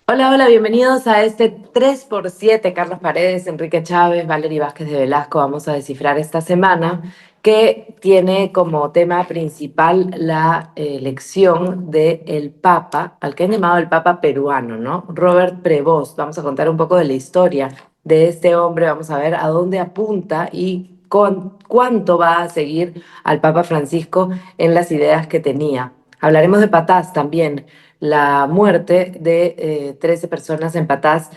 Hola, hola, bienvenidos a este 3x7. Carlos Paredes, Enrique Chávez, Valery Vázquez de Velasco. Vamos a descifrar esta semana que tiene como tema principal la elección del Papa, al que han llamado el Papa peruano, ¿no? Robert Prevost. Vamos a contar un poco de la historia de este hombre, vamos a ver a dónde apunta y con cuánto va a seguir al Papa Francisco en las ideas que tenía. Hablaremos de Patás también, la muerte de 13 personas en Patás,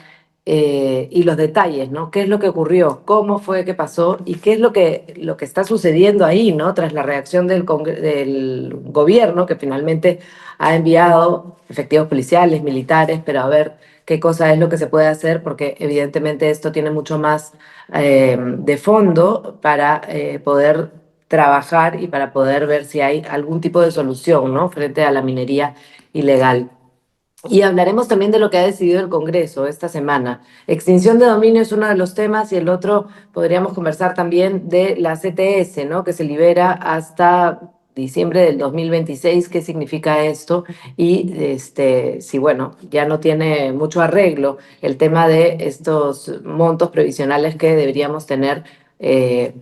y los detalles, ¿no? ¿Qué es lo que ocurrió? ¿Cómo fue que pasó? ¿Y qué es lo que está sucediendo ahí, ¿no? Tras la reacción del gobierno, que finalmente ha enviado efectivos policiales, militares, pero a ver qué cosa es lo que se puede hacer, porque evidentemente esto tiene mucho más de fondo para poder trabajar y para poder ver si hay algún tipo de solución, ¿no? Frente a la minería ilegal. Y hablaremos también de lo que ha decidido el Congreso esta semana. Extinción de dominio es uno de los temas y el otro podríamos conversar también de la CTS, ¿no? Que se libera hasta diciembre del 2026. ¿Qué significa esto? Y si, bueno, ya no tiene mucho arreglo el tema de estos montos previsionales que deberíamos tener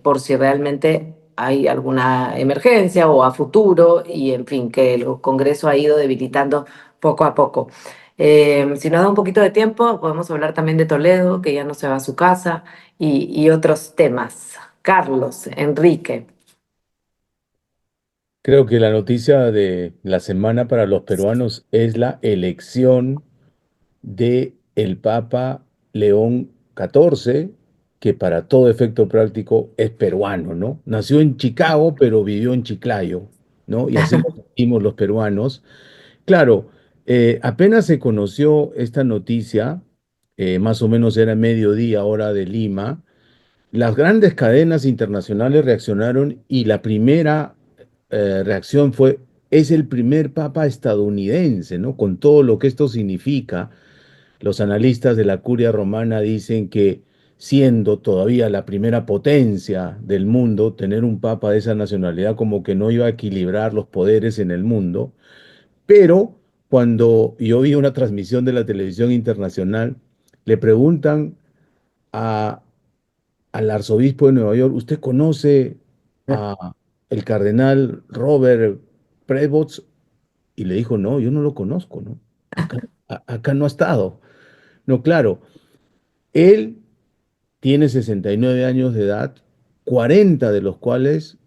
por si realmente hay alguna emergencia o a futuro y, en fin, que el Congreso ha ido debilitando poco a poco. Si nos da un poquito de tiempo, podemos hablar también de Toledo, que ya no se va a su casa, y otros temas. Carlos, Enrique. Creo que la noticia de la semana para los peruanos es la elección de el Papa León XIV, que para todo efecto práctico es peruano, ¿no? Nació en Chicago, pero vivió en Chiclayo, ¿no? Y así lo sentimos los peruanos. Claro, apenas se conoció esta noticia, más o menos era mediodía, hora de Lima. Las grandes cadenas internacionales reaccionaron y la primera reacción fue, es el primer papa estadounidense, ¿no? Con todo lo que esto significa. Los analistas de la curia romana dicen que siendo todavía la primera potencia del mundo, tener un papa de esa nacionalidad como que no iba a equilibrar los poderes en el mundo. Pero cuando yo vi una transmisión de la televisión internacional, le preguntan a al arzobispo de Nueva York, ¿usted conoce a el cardenal Robert Prevost? Y le dijo, no, yo no lo conozco, ¿no? Acá no ha estado. No, claro, él tiene 69 años de edad, 40 de los cuales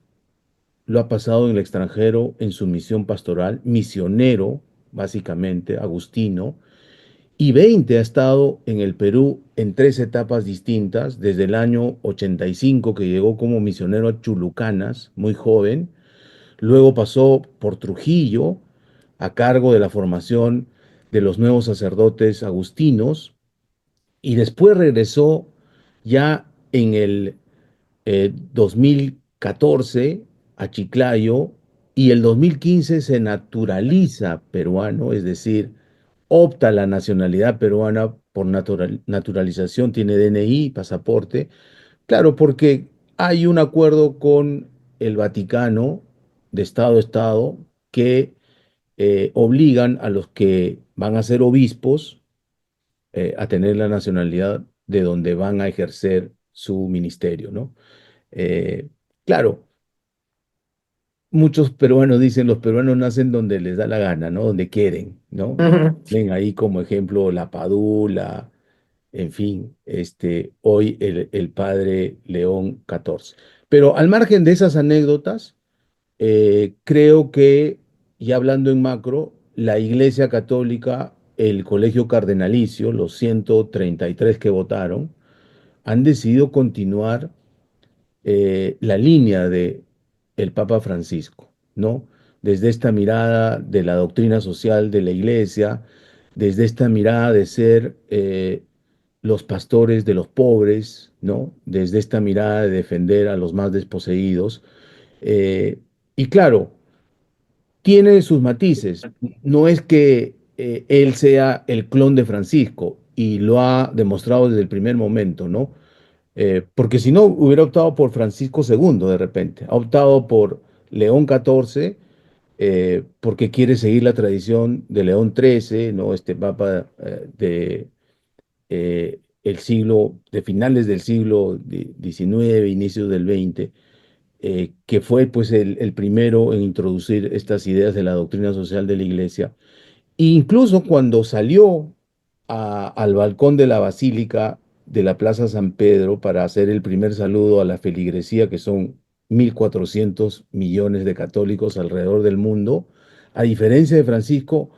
lo ha pasado en el extranjero en su misión pastoral, misionero, básicamente, agustino, y 20 ha estado en el Perú en tres etapas distintas, desde el año 85 que llegó como misionero a Chulucanas, muy joven, luego pasó por Trujillo a cargo de la formación de los nuevos sacerdotes agustinos y después regresó ya en el 2014 a Chiclayo y el 2015 se naturaliza peruano, es decir, opta la nacionalidad peruana por naturalización, tiene DNI, pasaporte. Claro, porque hay un acuerdo con el Vaticano de Estado a Estado que obligan a los que van a ser obispos a tener la nacionalidad de donde van a ejercer su ministerio, ¿no? Eh, claro, muchos peruanos dicen, los peruanos nacen donde les da la gana, ¿no? Donde quieren, ¿no? Y Ujú. ven ahí como ejemplo la Padula, en fin, hoy el padre León XIV. Pero al margen de esas anécdotas, creo que, ya hablando en macro, la Iglesia Católica, el Colegio Cardenalicio, los 133 que votaron, han decidido continuar la línea de el Papa Francisco, ¿no? Desde esta mirada de la doctrina social de la Iglesia, desde esta mirada de ser los pastores de los pobres, ¿no? Desde esta mirada de defender a los más desposeídos. Eh, y claro, tiene sus matices. No es que él sea el clon de Francisco y lo ha demostrado desde el primer momento, ¿no? Porque si no, hubiera optado por Francisco II de repente. Ha optado por León XIV porque quiere seguir la tradición de León XIII, ¿no? Este papa de de finales del siglo XIX, inicios del XX, que fue pues el primero en introducir estas ideas de la doctrina social de la Iglesia. E incluso cuando salió al balcón de la Basílica de la Plaza San Pedro para hacer el primer saludo a la feligresía, que son 1.400 millones de católicos alrededor del mundo, a diferencia de Francisco,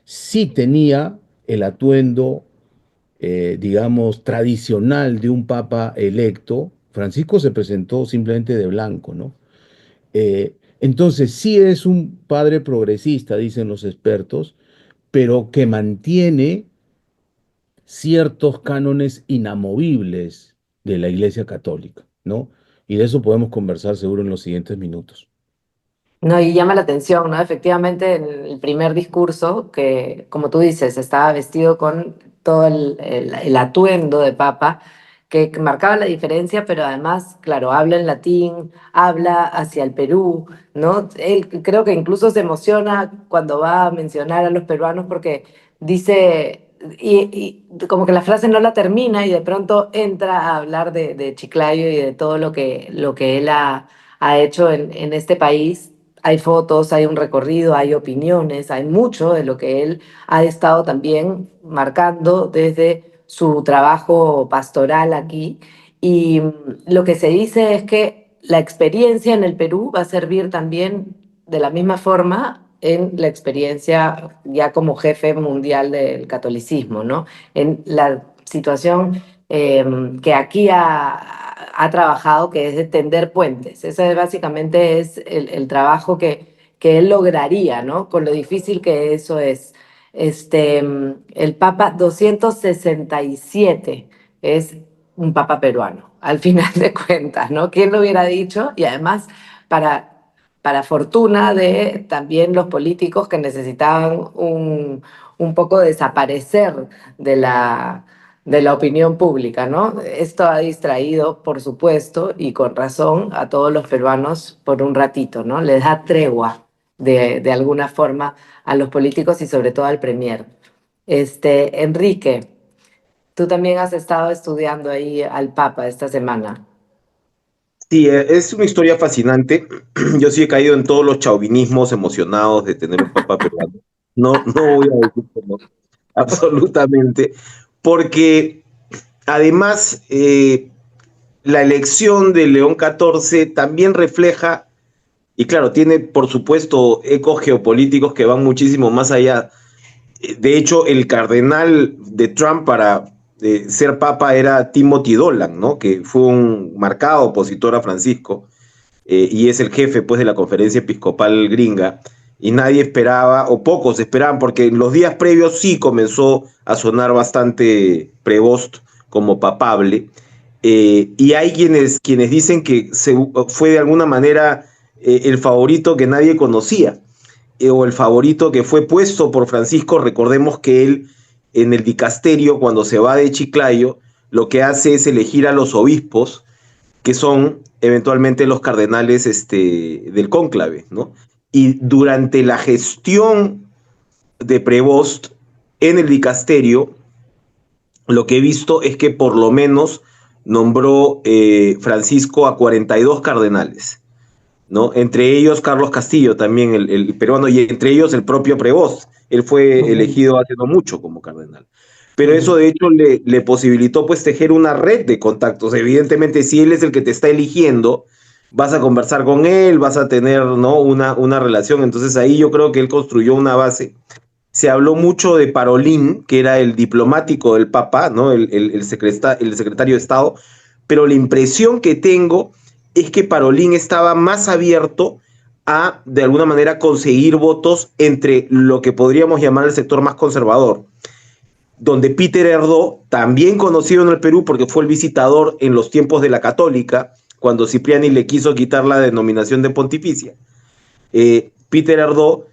sí tenía el atuendo, digamos, tradicional de un papa electo. Francisco se presentó simplemente de blanco, ¿no? Entonces, sí es un padre progresista, dicen los expertos, pero que mantiene ciertos cánones inamovibles de la Iglesia Católica, ¿no? Y de eso podemos conversar seguro en los siguientes minutos. No, y llama la atención, ¿no? Efectivamente, en el primer discurso, que como tú dices, estaba vestido con todo el atuendo de papa, que marcaba la diferencia, pero además, claro, habla en latín, habla hacia el Perú, ¿no? Él creo que incluso se emociona cuando va a mencionar a los peruanos porque dice, y como que la frase no la termina y de pronto entra a hablar de Chiclayo y de todo lo que él ha hecho en este país. Hay fotos, hay un recorrido, hay opiniones, hay mucho de lo que él ha estado también marcando desde su trabajo pastoral aquí. Y lo que se dice es que la experiencia en el Perú va a servir también de la misma forma en la experiencia ya como jefe mundial del catolicismo, ¿no? En la situación que aquí ha trabajado, que es de tender puentes. Ese básicamente es el trabajo que él lograría, ¿no? Con lo difícil que eso es. El Papa 267 es un Papa peruano, al final de cuentas, ¿no? ¿Quién lo hubiera dicho? Y además, para fortuna de también los políticos que necesitaban un poco desaparecer de de la opinión pública, ¿no? Esto ha distraído, por supuesto, y con razón, a todos los peruanos por un ratito, ¿no? Les da tregua de alguna forma a los políticos y sobre todo al premier. Enrique, tú también has estado estudiando ahí al Papa esta semana. Sí, es una historia fascinante. Yo sí he caído en todos los chauvinismos emocionados de tener un papá peruano. No voy a decir que no, absolutamente, porque además la elección de León XIV también refleja, y claro, tiene por supuesto ecos geopolíticos que van muchísimo más allá. De hecho, el cardenal de Trump para ser papa era Timothy Dolan, ¿no? Que fue un marcado opositor a Francisco y es el jefe pues, de la conferencia episcopal gringa. Y nadie esperaba, o pocos esperaban, porque en los días previos sí comenzó a sonar bastante Prevost como papable. Y hay quienes dicen que fue de alguna manera el favorito que nadie conocía o el favorito que fue puesto por Francisco. Recordemos que él en el dicasterio, cuando se va de Chiclayo, lo que hace es elegir a los obispos, que son eventualmente los cardenales del cónclave, ¿no? Y durante la gestión de Prevost en el dicasterio, lo que he visto es que por lo menos nombró Francisco a 42 cardenales, ¿no? Entre ellos Carlos Castillo, también el peruano, y entre ellos el propio Prevost. Él fue Ujú, elegido hace no mucho como cardenal. Pero eso ujú. de hecho le posibilitó pues tejer una red de contactos. Evidentemente, si él es el que te está eligiendo, vas a conversar con él, vas a tener, ¿no? una relación. Entonces ahí yo creo que él construyó una base. Se habló mucho de Parolín, que era el diplomático del Papa, ¿no? El secretario de Estado, pero la impresión que tengo es que Parolín estaba más abierto a, de alguna manera, conseguir votos entre lo que podríamos llamar el sector más conservador, donde Peter Erdó, también conocido en el Perú porque fue el visitador en los tiempos de la Católica, cuando Cipriani le quiso quitar la denominación de pontificia. Peter Erdó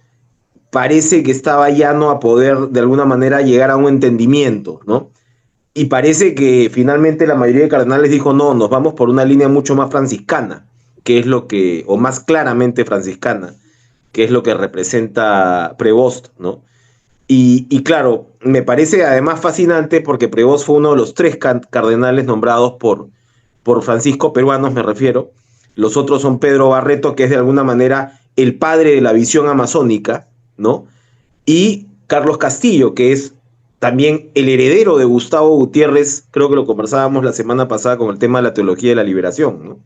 parece que estaba llano a poder de alguna manera llegar a un entendimiento, ¿no? Y parece que finalmente la mayoría de cardenales dijo, no, nos vamos por una línea mucho más franciscana, que es lo que, o más claramente franciscana, que es lo que representa Prevost, ¿no? Y claro, me parece además fascinante porque Prevost fue uno de los tres cardenales nombrados por Francisco Peruanos, me refiero. Los otros son Pedro Barreto, que es de alguna manera el padre de la visión amazónica, ¿no? Y Carlos Castillo, que es también el heredero de Gustavo Gutiérrez, creo que lo conversábamos la semana pasada con el tema de la teología de la liberación, ¿no?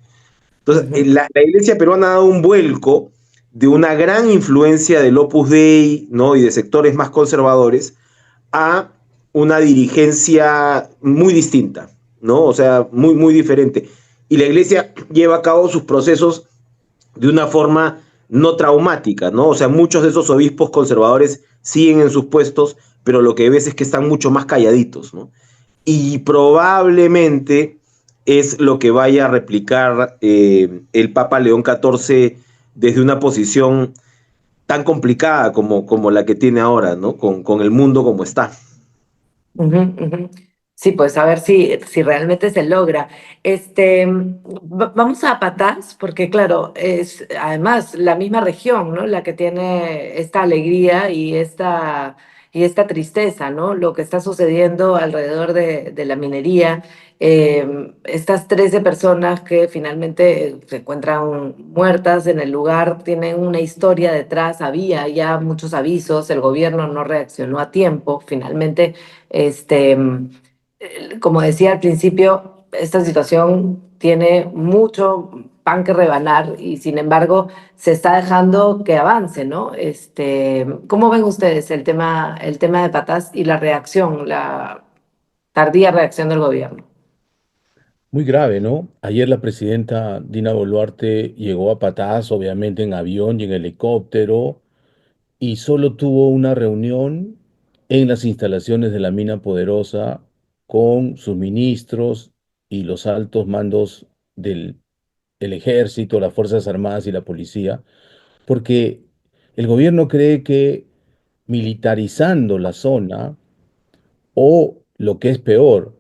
Entonces, Ujú. la iglesia peruana ha dado un vuelco de una gran influencia del Opus Dei, ¿no? Y de sectores más conservadores a una dirigencia muy distinta, ¿no? O sea, muy, muy diferente. Y la iglesia lleva a cabo sus procesos de una forma no traumática, ¿no? O sea, muchos de esos obispos conservadores siguen en sus puestos, pero lo que ves es que están mucho más calladitos, ¿no? Y probablemente es lo que vaya a replicar el Papa León XIV desde una posición tan complicada como la que tiene ahora, ¿no? Con el mundo como está. Ujú, ujú. Sí, pues a ver si realmente se logra. Vamos a Patás, porque claro, es además la misma región, ¿no? La que tiene esta alegría y esta tristeza, ¿no? Lo que está sucediendo alrededor de la minería. Estas 13 personas que finalmente se encuentran muertas en el lugar tienen una historia detrás. Había ya muchos avisos, el gobierno no reaccionó a tiempo, finalmente. Este, Como decía al principio, esta situación tiene mucho pan que rebanar y sin embargo se está dejando que avance, ¿no? ¿Cómo ven ustedes el tema de Patás y la reacción, la tardía reacción del gobierno? Muy grave, ¿no? Ayer la presidenta Dina Boluarte llegó a Patás, obviamente en avión y en helicóptero, y solo tuvo una reunión en las instalaciones de la Mina Poderosa con sus ministros y los altos mandos del ejército, las Fuerzas Armadas y la policía, porque el gobierno cree que militarizando la zona, o lo que es peor,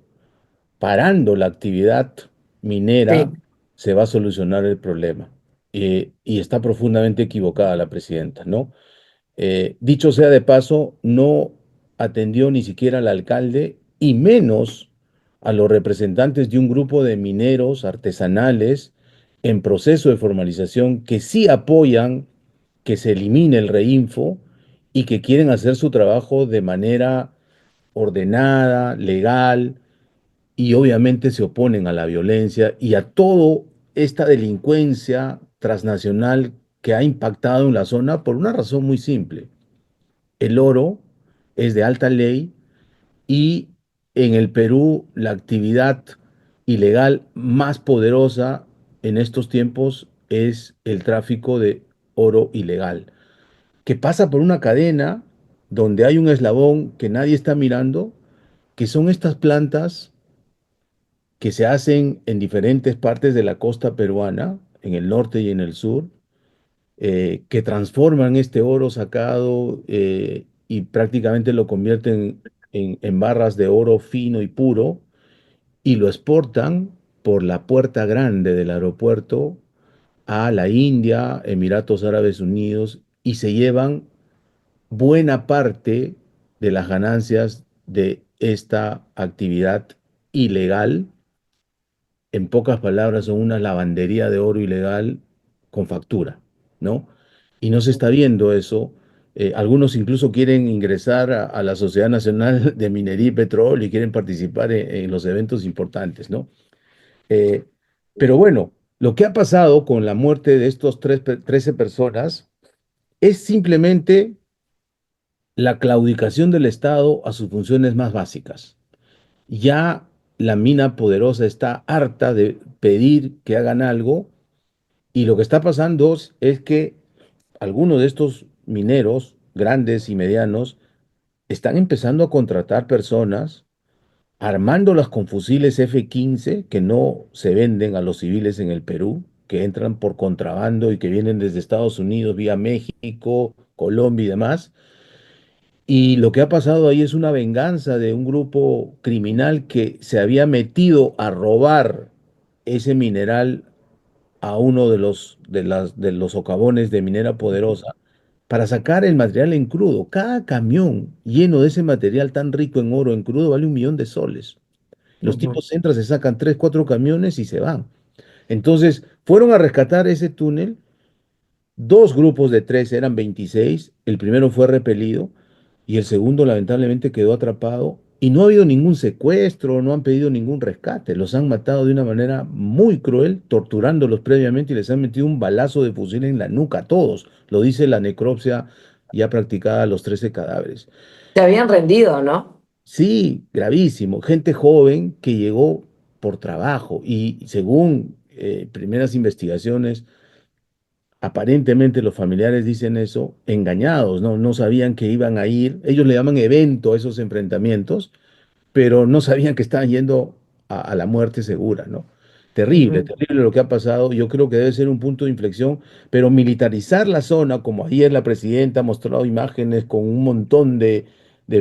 parando la actividad minera, Sí. se va a solucionar el problema. Y está profundamente equivocada la presidenta, ¿no? Dicho sea de paso, no atendió ni siquiera al alcalde y menos a los representantes de un grupo de mineros artesanales en proceso de formalización que sí apoyan que se elimine el reinfo y que quieren hacer su trabajo de manera ordenada, legal, y obviamente se oponen a la violencia y a toda esta delincuencia transnacional que ha impactado en la zona por una razón muy simple. El oro es de alta ley y en el Perú la actividad ilegal más poderosa en estos tiempos es el tráfico de oro ilegal, que pasa por una cadena donde hay un eslabón que nadie está mirando, que son estas plantas que se hacen en diferentes partes de la costa peruana, en el norte y en el sur, que transforman este oro sacado y prácticamente lo convierten en barras de oro fino y puro y lo exportan por la puerta grande del aeropuerto a la India, Emiratos Árabes Unidos y se llevan buena parte de las ganancias de esta actividad ilegal. En pocas palabras, son una lavandería de oro ilegal con factura, ¿no? Y no se está viendo eso. Algunos incluso quieren ingresar a la Sociedad Nacional de Minería y Petróleo y quieren participar en los eventos importantes, ¿no? Eh, pero bueno, lo que ha pasado con la muerte de estos 13 personas es simplemente la claudicación del Estado a sus funciones más básicas. Ya la mina poderosa está harta de pedir que hagan algo y lo que está pasando es que algunos de estos mineros, grandes y medianos, están empezando a contratar personas, armándolas con fusiles F-15 que no se venden a los civiles en el Perú, que entran por contrabando y que vienen desde Estados Unidos, vía México, Colombia y demás. Y lo que ha pasado ahí es una venganza de un grupo criminal que se había metido a robar ese mineral a uno de los socavones de Minera Poderosa para sacar el material en crudo. Cada camión lleno de ese material tan rico en oro en crudo vale 1 millón de soles. Los Ujú. tipos entran, se sacan 3, 4 camiones y se van. Entonces, fueron a rescatar ese túnel. Dos grupos de tres, eran 26. El primero fue repelido y el segundo lamentablemente quedó atrapado. Y no ha habido ningún secuestro, no han pedido ningún rescate. Los han matado de una manera muy cruel, torturándolos previamente y les han metido un balazo de fusil en la nuca a todos. Lo dice la necropsia ya practicada a los 13 cadáveres. Se habían rendido, ¿no? Sí, gravísimo. Gente joven que llegó por trabajo y según primeras investigaciones, aparentemente los familiares dicen eso, engañados, ¿no? No sabían que iban a ir. Ellos le llaman evento a esos enfrentamientos, pero no sabían que estaban yendo a la muerte segura, ¿no? Terrible, Ujú. terrible lo que ha pasado. Yo creo que debe ser un punto de inflexión, pero militarizar la zona, como ayer la presidenta ha mostrado imágenes con un montón de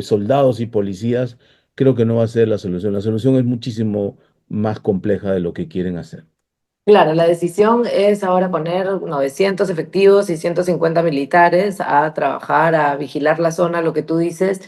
soldados y policías, creo que no va a ser la solución. La solución es muchísimo más compleja de lo que quieren hacer. Claro, la decisión es ahora poner 900 efectivos y 150 militares a trabajar, a vigilar la zona, lo que tú dices.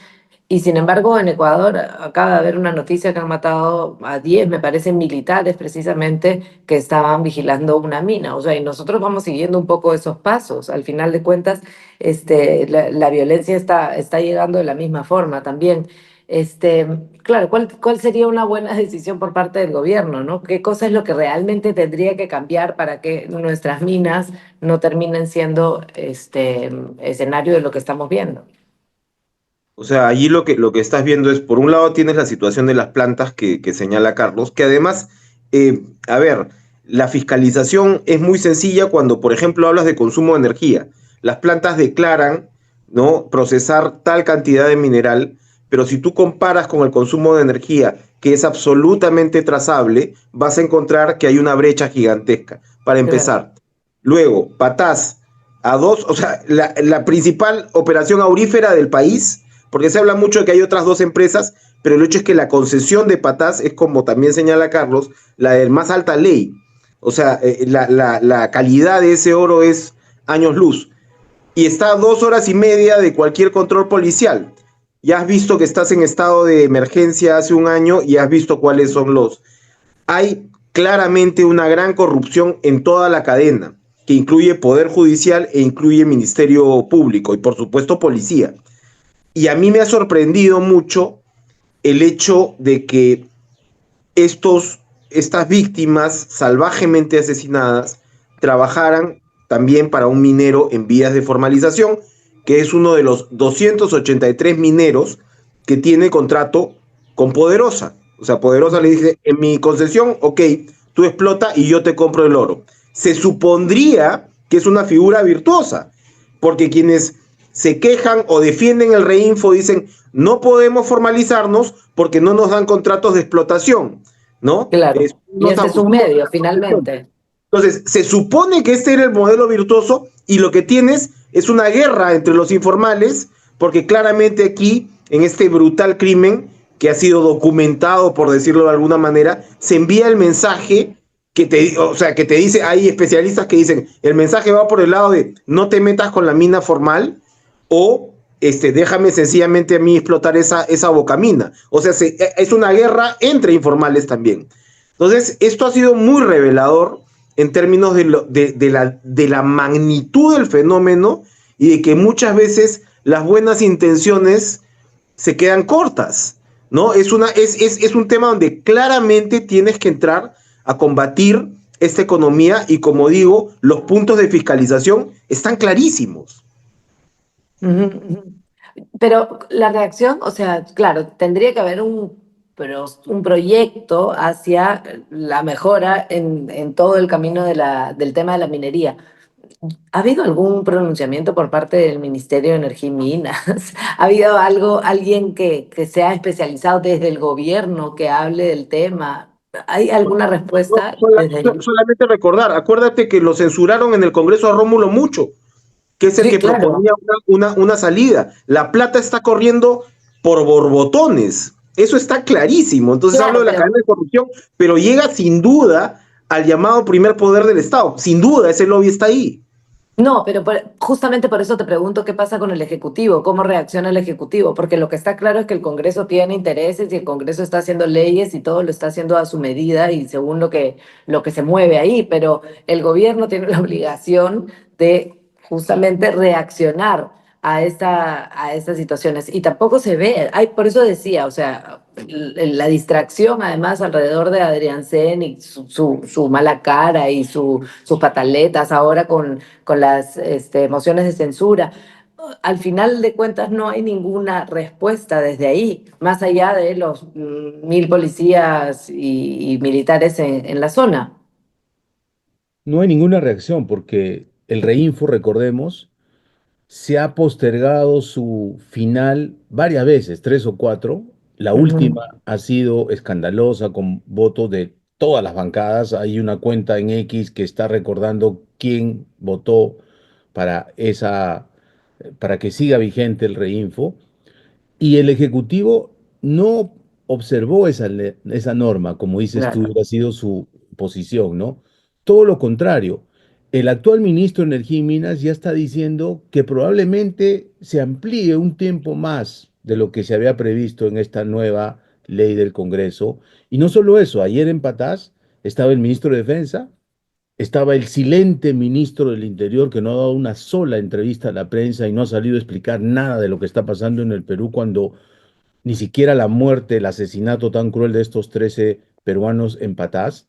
Y sin embargo, en Ecuador acaba de haber una noticia que han matado a 10, me parece, militares precisamente que estaban vigilando una mina. O sea, y nosotros vamos siguiendo un poco esos pasos. Al final de cuentas, la violencia está llegando de la misma forma también. Este, claro, ¿cuál sería una buena decisión por parte del gobierno, ¿no? ¿Qué cosa es lo que realmente tendría que cambiar para que nuestras minas no terminen siendo escenario de lo que estamos viendo? O sea, allí lo que estás viendo es, por un lado tienes la situación de las plantas que señala Carlos, que además, a ver, la fiscalización es muy sencilla cuando, por ejemplo, hablas de consumo de energía. Las plantas declaran, ¿no?, procesar tal cantidad de mineral, pero si tú comparas con el consumo de energía, que es absolutamente trazable, vas a encontrar que hay una brecha gigantesca, para Claro, empezar. Luego, Patás, a dos, o sea, la principal operación aurífera del país, porque se habla mucho de que hay otras dos empresas, pero el hecho es que la concesión de Patás es, como también señala Carlos, la de más alta ley. O sea, la calidad de ese oro es años luz. Y está a 2 horas y media de cualquier control policial. Ya has visto que estás en estado de emergencia hace un año y has visto cuáles son los... Hay claramente una gran corrupción en toda la cadena, que incluye Poder Judicial e incluye Ministerio Público y por supuesto policía. Y a mí me ha sorprendido mucho el hecho de que estas víctimas salvajemente asesinadas trabajaran también para un minero en vías de formalización, que es uno de los 283 mineros que tiene contrato con Poderosa. O sea, Poderosa le dice, en mi concesión, ok, tú explota y yo te compro el oro. Se supondría que es una figura virtuosa, porque quienes se quejan o defienden el reinfo dicen, no podemos formalizarnos porque no nos dan contratos de explotación, ¿no? claro. Y Nos ese es un abusamos de medio, la concesión. finalmente. Entonces, se supone que este era el modelo virtuoso y lo que tienes es una guerra entre los informales, porque claramente aquí, en este brutal crimen que ha sido documentado, por decirlo de alguna manera, se envía el mensaje o sea, que te dice, hay especialistas que dicen, el mensaje va por el lado de no te metas con la mina formal o déjame sencillamente a mí explotar esa bocamina. O sea, es una guerra entre informales también. Entonces, esto ha sido muy revelador en términos de la magnitud del fenómeno y de que muchas veces las buenas intenciones se quedan cortas, ¿no? Es un tema donde claramente tienes que entrar a combatir esta economía y, como digo, los puntos de fiscalización están clarísimos. Ujú, ujú. Pero la reacción, o sea, claro, tendría que haber un proyecto hacia la mejora en todo el camino del tema de la minería. ¿Ha habido algún pronunciamiento por parte del Ministerio de Energía y Minas? ¿Ha habido alguien que sea especializado desde el gobierno que hable del tema? ¿Hay alguna No, respuesta desde allí? solamente recordar, acuérdate que lo censuraron en el Congreso a Rómulo Mucho, que es el Sí, que claro. proponía una salida. La plata está corriendo por borbotones, eso está clarísimo. Entonces hablo Claro, de la pero cadena de corrupción, pero llega sin duda al llamado primer poder del Estado. Sin duda, ese lobby está ahí. No, pero justamente por eso te pregunto qué pasa con el Ejecutivo, cómo reacciona el Ejecutivo, porque lo que está claro es que el Congreso tiene intereses y el Congreso está haciendo leyes y todo lo está haciendo a su medida y según lo que se mueve ahí, pero el gobierno tiene la obligación de justamente reaccionar a estas situaciones y tampoco se ve, por eso decía, o sea, la distracción además alrededor de Adrián Sen y su mala cara y sus pataletas ahora con las mociones de censura. Al final de cuentas no hay ninguna respuesta desde ahí, más allá de los 1.000 policías y militares en la zona. No hay ninguna reacción porque el Reinfo, recordemos, se ha postergado su final varias veces, tres o cuatro. La Ujú. última ha sido escandalosa con votos de todas las bancadas. Hay una cuenta en X que está recordando quién votó para para que siga vigente el Reinfo. Y el Ejecutivo no observó esa norma, como dices tú, Claro. ha sido su posición, ¿no? Todo lo contrario. El actual ministro de Energía y Minas ya está diciendo que probablemente se amplíe un tiempo más de lo que se había previsto en esta nueva ley del Congreso. Y no solo eso, ayer en Patás estaba el ministro de Defensa, estaba el silente ministro del Interior que no ha dado una sola entrevista a la prensa y no ha salido a explicar nada de lo que está pasando en el Perú cuando ni siquiera la muerte, el asesinato tan cruel de estos 13 peruanos en Patás,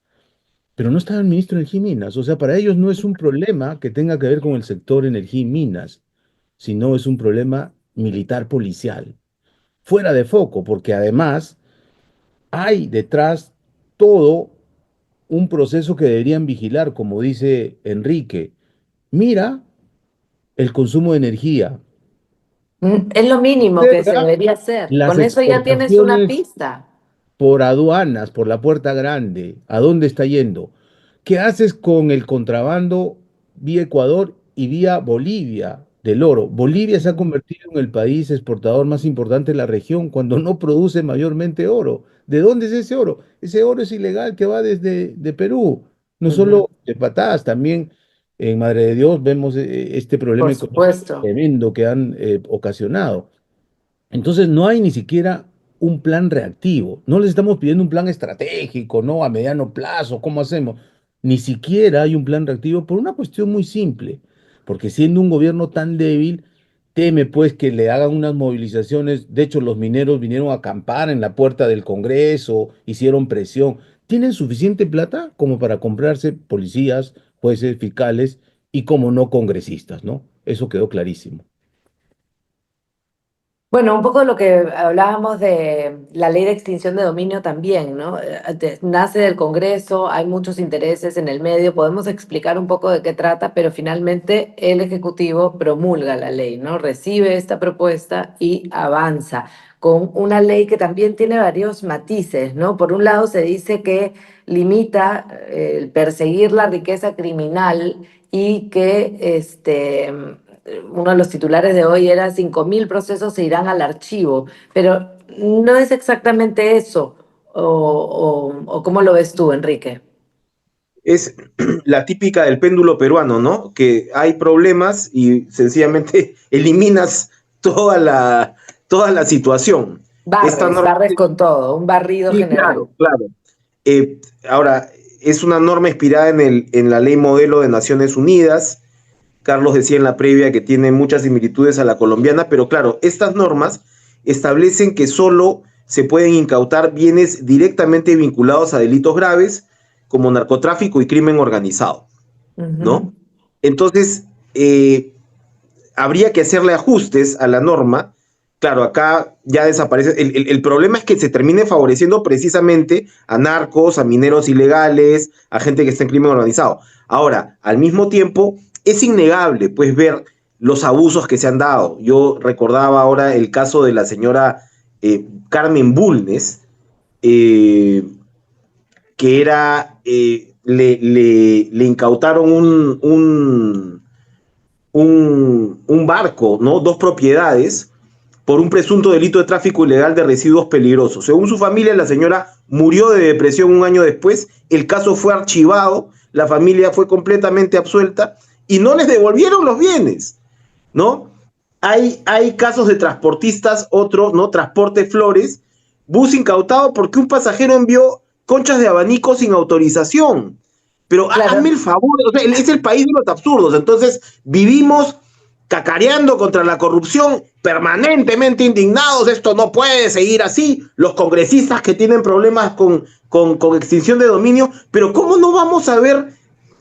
pero no estaba el ministro de Energía y Minas. O sea, para ellos no es un problema que tenga que ver con el sector energía y minas, sino es un problema militar policial, fuera de foco, porque además hay detrás todo un proceso que deberían vigilar, como dice Enrique. Mira el consumo de energía, Es lo mínimo que se observa debería hacer. las Con eso ya tienes una exportaciones pista. por aduanas, por la puerta grande, ¿a dónde está yendo? ¿Qué haces con el contrabando vía Ecuador y vía Bolivia del oro? Bolivia se ha convertido en el país exportador más importante de la región cuando no produce mayormente oro. ¿De dónde es ese oro? Ese oro es ilegal que va desde de Perú, no Ujú. solo de Patadas, también en Madre de Dios vemos este problema Por económico supuesto. tremendo que han ocasionado. Entonces no hay ni siquiera un plan reactivo. No les estamos pidiendo un plan estratégico, ¿no? A mediano plazo, ¿cómo hacemos? Ni siquiera hay un plan reactivo por una cuestión muy simple, porque siendo un gobierno tan débil, teme pues que le hagan unas movilizaciones. De hecho, los mineros vinieron a acampar en la puerta del Congreso, hicieron presión. ¿Tienen suficiente plata como para comprarse policías, jueces, fiscales y como no congresistas, ¿no? Eso quedó clarísimo. Bueno, un poco de lo que hablábamos de la ley de extinción de dominio también, ¿no? Nace del Congreso, hay muchos intereses en el medio, podemos explicar un poco de qué trata, pero finalmente el Ejecutivo promulga la ley, ¿no? Recibe esta propuesta y avanza con una ley que también tiene varios matices, ¿no? Por un lado se dice que limita el perseguir la riqueza criminal y que uno de los titulares de hoy era 5.000 procesos se irán al archivo, pero no es exactamente eso. ¿O cómo lo ves tú, Enrique? Es la típica del péndulo peruano, ¿no? Que hay problemas y sencillamente eliminas toda la situación. Esta Barres, norma, barres con todo, un barrido sí, general. claro, claro. Ahora, es una norma inspirada en la ley modelo de Naciones Unidas. Carlos decía en la previa que tiene muchas similitudes a la colombiana, pero claro, estas normas establecen que solo se pueden incautar bienes directamente vinculados a delitos graves como narcotráfico y crimen organizado, ¿no? Ujú. Entonces, habría que hacerle ajustes a la norma. Claro, acá ya desaparece. El problema es que se termine favoreciendo precisamente a narcos, a mineros ilegales, a gente que está en crimen organizado. Ahora, al mismo tiempo, es innegable, pues, ver los abusos que se han dado. Yo recordaba ahora el caso de la señora Carmen Bulnes, eh, que era, le incautaron un barco, ¿no? Dos propiedades por un presunto delito de tráfico ilegal de residuos peligrosos. Según su familia, la señora murió de depresión un año después, el caso fue archivado, la familia fue completamente absuelta y no les devolvieron los bienes, ¿no? Hay casos de transportistas, otro, ¿no? Transporte Flores, bus incautado porque un pasajero envió conchas de abanico sin autorización. Pero hazme Claro, el favor, o sea, es el país de los absurdos. Entonces, vivimos cacareando contra la corrupción, permanentemente indignados. Esto no puede seguir así. Los congresistas que tienen problemas con extinción de dominio, pero ¿cómo no vamos a ver?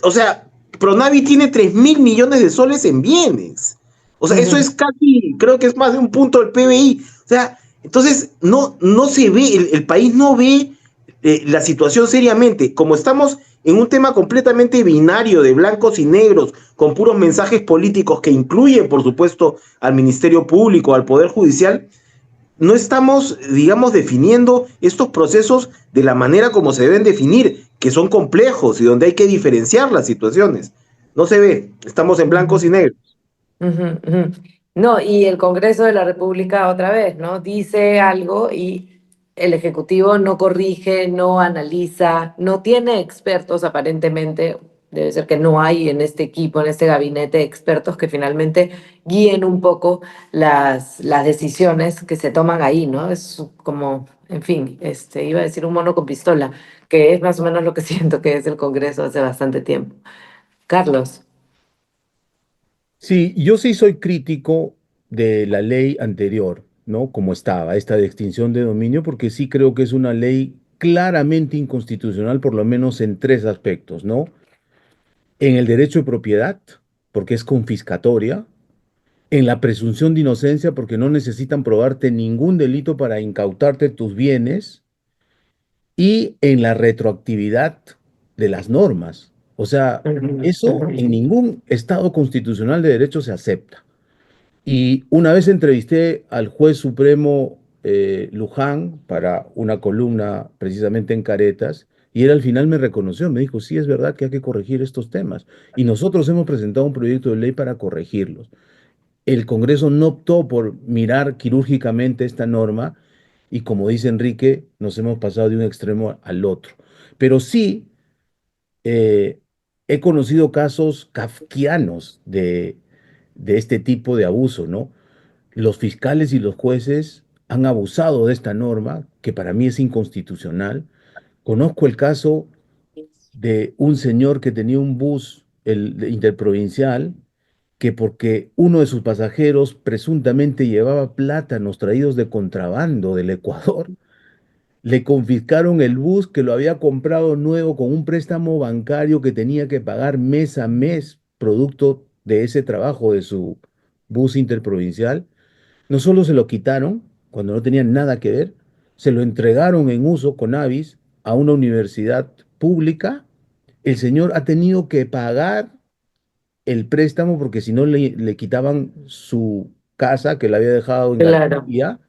O sea, Pronavi tiene 3.000 millones de soles en bienes. O sea, eso es ujú, casi, creo que es más de un punto del PBI. O sea, entonces no se ve, el país no ve la situación seriamente. Como estamos en un tema completamente binario de blancos y negros, con puros mensajes políticos que incluyen, por supuesto, al Ministerio Público, al Poder Judicial, no estamos, digamos, definiendo estos procesos de la manera como se deben definir, que son complejos y donde hay que diferenciar las situaciones. No se ve, estamos en blancos y ujú. negros. Ujú, ujú. No, y el Congreso de la República otra vez, ¿no? Dice algo y el Ejecutivo no corrige, no analiza, no tiene expertos aparentemente. Debe ser que no hay en este equipo, en este gabinete, expertos que finalmente guíen un poco las decisiones que se toman ahí, ¿no? Es como, en fin, iba a decir un mono con pistola, que es más o menos lo que siento que es el Congreso hace bastante tiempo. Carlos. Sí, yo sí soy crítico de la ley anterior, ¿no? Como estaba, esta de extinción de dominio, porque sí creo que es una ley claramente inconstitucional, por lo menos en tres aspectos, ¿no? En el derecho de propiedad, porque es confiscatoria; en la presunción de inocencia, porque no necesitan probarte ningún delito para incautarte tus bienes; y en la retroactividad de las normas. O sea, Ujú, eso en ujú. ningún estado constitucional de derecho se acepta. Y una vez entrevisté al juez supremo Luján para una columna precisamente en Caretas, y él al final me reconoció, me dijo, sí, es verdad que hay que corregir estos temas. Y nosotros hemos presentado un proyecto de ley para corregirlos. El Congreso no optó por mirar quirúrgicamente esta norma, y como dice Enrique, nos hemos pasado de un extremo al otro. Pero sí, eh, he conocido casos kafkianos de este tipo de abuso, ¿no? Los fiscales y los jueces han abusado de esta norma, que para mí es inconstitucional. Conozco el caso de un señor que tenía un bus interprovincial, que porque uno de sus pasajeros presuntamente llevaba plátanos traídos de contrabando del Ecuador, le confiscaron el bus, que lo había comprado nuevo con un préstamo bancario que tenía que pagar mes a mes, producto de ese trabajo de su bus interprovincial. No solo se lo quitaron cuando no tenían nada que ver, se lo entregaron en uso con Avis a una universidad pública. El señor ha tenido que pagar el préstamo porque si no le quitaban su casa que le había dejado en Claro. garantía.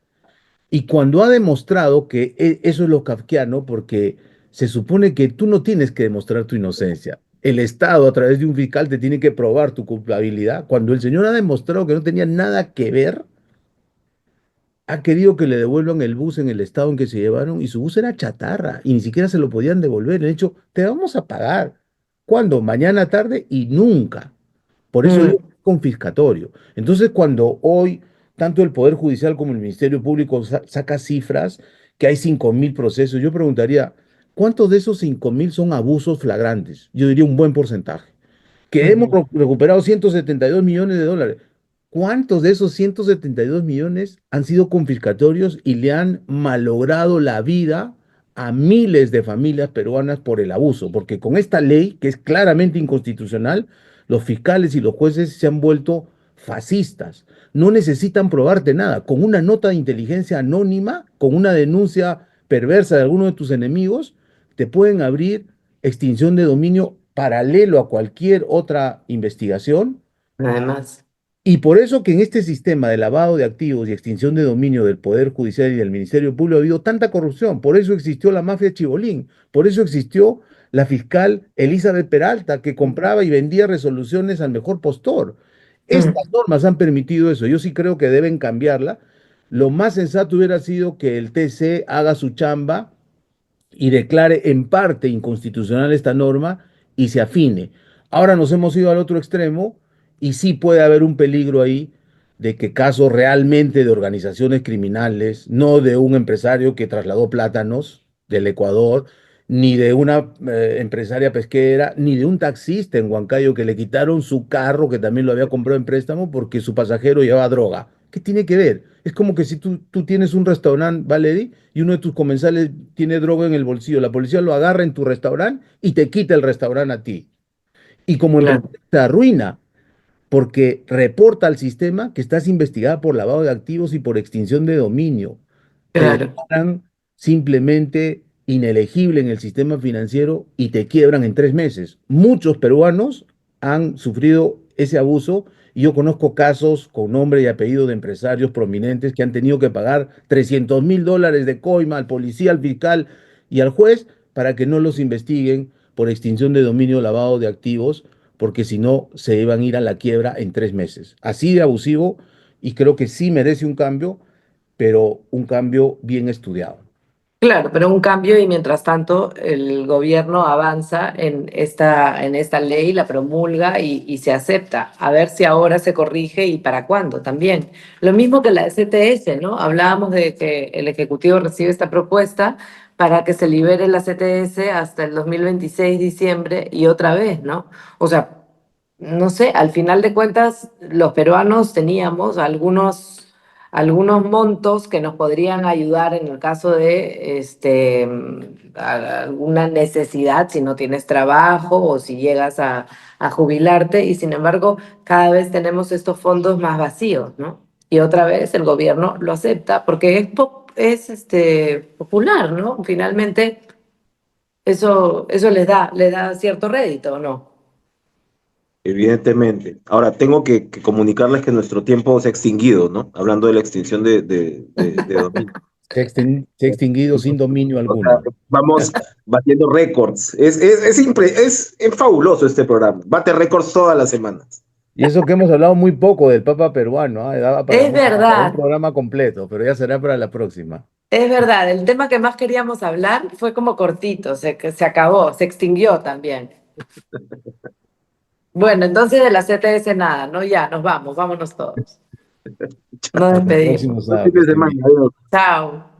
Y cuando ha demostrado que eso es lo kafkiano, porque se supone que tú no tienes que demostrar tu inocencia. El Estado, a través de un fiscal, te tiene que probar tu culpabilidad. Cuando el señor ha demostrado que no tenía nada que ver, ha querido que le devuelvan el bus en el estado en que se llevaron, y su bus era chatarra y ni siquiera se lo podían devolver. Le han dicho, te vamos a pagar. ¿Cuándo? Mañana, tarde y nunca. Por eso digo Mm, confiscatorio. Entonces, cuando hoy tanto el Poder Judicial como el Ministerio Público saca cifras que hay 5.000 procesos, yo preguntaría, ¿cuántos de esos 5.000 son abusos flagrantes? Yo diría un buen porcentaje. Que hemos ujú. recuperado 172 millones de dólares. ¿Cuántos de esos 172 millones han sido confiscatorios y le han malogrado la vida a miles de familias peruanas por el abuso? Porque con esta ley, que es claramente inconstitucional, los fiscales y los jueces se han vuelto fascistas. No necesitan probarte nada. Con una nota de inteligencia anónima, con una denuncia perversa de alguno de tus enemigos, te pueden abrir extinción de dominio paralelo a cualquier otra investigación. Además. Y por eso que en este sistema de lavado de activos y extinción de dominio del Poder Judicial y del Ministerio Público ha habido tanta corrupción. Por eso existió la mafia Chibolín. Por eso existió la fiscal Elizabeth Peralta, que compraba y vendía resoluciones al mejor postor. Estas Mm, normas han permitido eso. Yo sí creo que deben cambiarla. Lo más sensato hubiera sido que el TC haga su chamba y declare en parte inconstitucional esta norma y se afine. Ahora nos hemos ido al otro extremo y sí puede haber un peligro ahí de que casos realmente de organizaciones criminales, no de un empresario que trasladó plátanos del Ecuador, ni de una empresaria pesquera, ni de un taxista en Huancayo que le quitaron su carro que también lo había comprado en préstamo porque su pasajero llevaba droga. ¿Qué tiene que ver? Es como que si tú tienes un restaurante, Valery, y uno de tus comensales tiene droga en el bolsillo, la policía lo agarra en tu restaurante y te quita el restaurante a ti. Y como Claro, empresario te arruina porque reporta al sistema que estás investigada por lavado de activos y por extinción de dominio. Te claro. declaran simplemente inelegible en el sistema financiero y te quiebran en 3 meses. Muchos peruanos han sufrido ese abuso y yo conozco casos con nombre y apellido de empresarios prominentes que han tenido que pagar $300.000 de coima al policía, al fiscal y al juez para que no los investiguen por extinción de dominio, lavado de activos, porque si no se iban a ir a la quiebra en 3 meses. Así de abusivo y creo que sí merece un cambio, pero un cambio bien estudiado. Claro, pero un cambio y mientras tanto el gobierno avanza en esta ley, la promulga y se acepta. A ver si ahora se corrige y para cuándo también. Lo mismo que la CTS, ¿no? Hablábamos de que el Ejecutivo recibe esta propuesta para que se libere la CTS hasta el 2026, diciembre, y otra vez, ¿no? O sea, no sé, al final de cuentas, los peruanos teníamos algunos montos que nos podrían ayudar en el caso de alguna necesidad, si no tienes trabajo o si llegas a jubilarte, y sin embargo, cada vez tenemos estos fondos más vacíos, ¿no? Y otra vez el gobierno lo acepta porque popular, ¿no? Finalmente, eso les da cierto rédito, ¿o no? Evidentemente. Ahora, tengo que comunicarles que nuestro tiempo se ha extinguido, ¿no? Hablando de la extinción de dominio. Se ha extinguido sin dominio O sea, alguno. vamos batiendo récords. Es fabuloso este programa. Bate récords todas las semanas. Y eso que hemos hablado muy poco del Papa peruano, ¿ah? Daba Es para un verdad. programa completo, pero ya será para la próxima. Es verdad, el tema que más queríamos hablar fue como cortito, se acabó, se extinguió también. Bueno, entonces de la CTS nada, ¿no? Ya, vámonos todos. Nos Hasta el despedimos. próximo Buen sábado, fin que de estén semana. bien. Adiós. Chao.